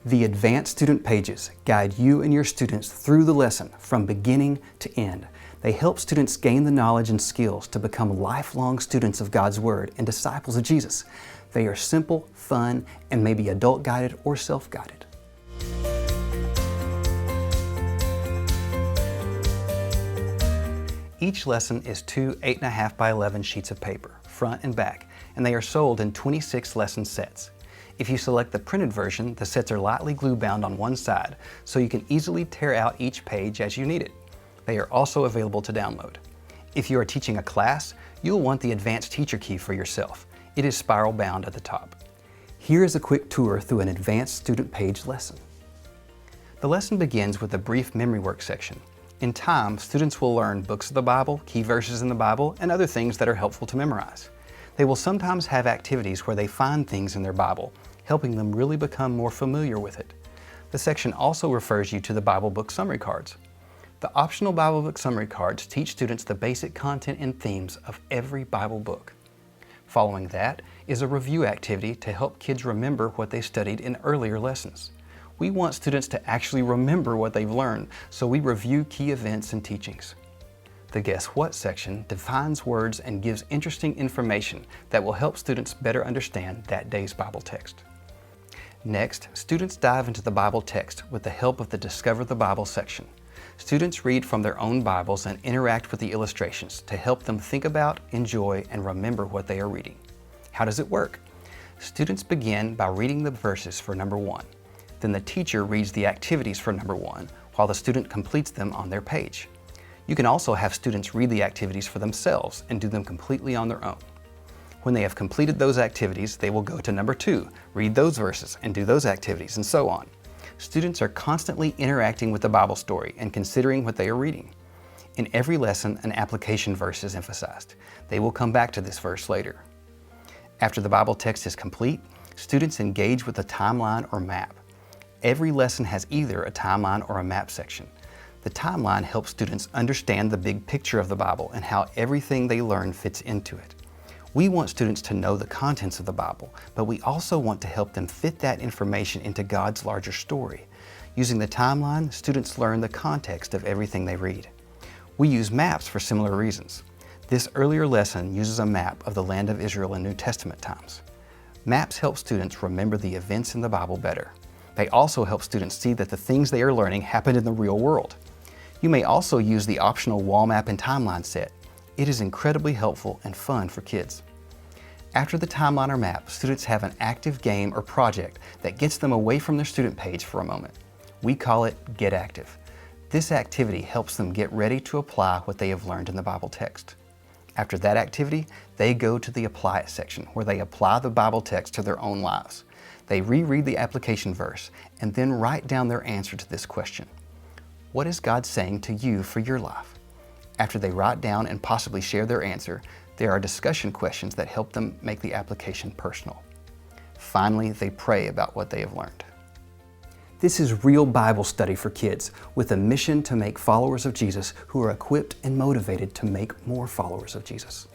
The Advanced Student Pages guide you and your students through the lesson from beginning to end. They help students gain the knowledge and skills to become lifelong students of God's Word and disciples of Jesus. They are simple, fun, and may be adult-guided or self-guided. Each lesson is two 8.5 by 11 sheets of paper, front and back, and they are sold in 26 lesson sets. If you select the printed version, the sets are lightly glue bound on one side, so you can easily tear out each page as you need it. They are also available to download. If you are teaching a class, you'll want the Advanced Teacher Key for yourself. It is spiral bound at the top. Here is a quick tour through an Advanced Student Page lesson. The lesson begins with a brief memory work section. In time, students will learn books of the Bible, key verses in the Bible, and other things that are helpful to memorize. They will sometimes have activities where they find things in their Bible, helping them really become more familiar with it. The section also refers you to the Bible book summary cards. The optional Bible book summary cards teach students the basic content and themes of every Bible book. Following that is a review activity to help kids remember what they studied in earlier lessons. We want students to actually remember what they've learned, so we review key events and teachings. The Guess What section defines words and gives interesting information that will help students better understand that day's Bible text. Next, students dive into the Bible text with the help of the Discover the Bible section. Students read from their own Bibles and interact with the illustrations to help them think about, enjoy, and remember what they are reading. How does it work? Students begin by reading the verses for number 1. Then the teacher reads the activities for number 1 while the student completes them on their page. You can also have students read the activities for themselves and do them completely on their own. When they have completed those activities, they will go to number 2, read those verses and do those activities, and so on. Students are constantly interacting with the Bible story and considering what they are reading. In every lesson, an application verse is emphasized. They will come back to this verse later. After the Bible text is complete, students engage with a timeline or map. Every lesson has either a timeline or a map section. The timeline helps students understand the big picture of the Bible and how everything they learn fits into it. We want students to know the contents of the Bible, but we also want to help them fit that information into God's larger story. Using the timeline, students learn the context of everything they read. We use maps for similar reasons. This earlier lesson uses a map of the land of Israel in New Testament times. Maps help students remember the events in the Bible better. They also help students see that the things they are learning happened in the real world. You may also use the optional wall map and timeline set. It is incredibly helpful and fun for kids. After the timeline or map, students have an active game or project that gets them away from their student page for a moment. We call it Get Active. This activity helps them get ready to apply what they have learned in the Bible text. After that activity, they go to the Apply It section where they apply the Bible text to their own lives. They reread the application verse and then write down their answer to this question. What is God saying to you for your life? After they write down and possibly share their answer, there are discussion questions that help them make the application personal. Finally, they pray about what they have learned. This is real Bible study for kids with a mission to make followers of Jesus who are equipped and motivated to make more followers of Jesus.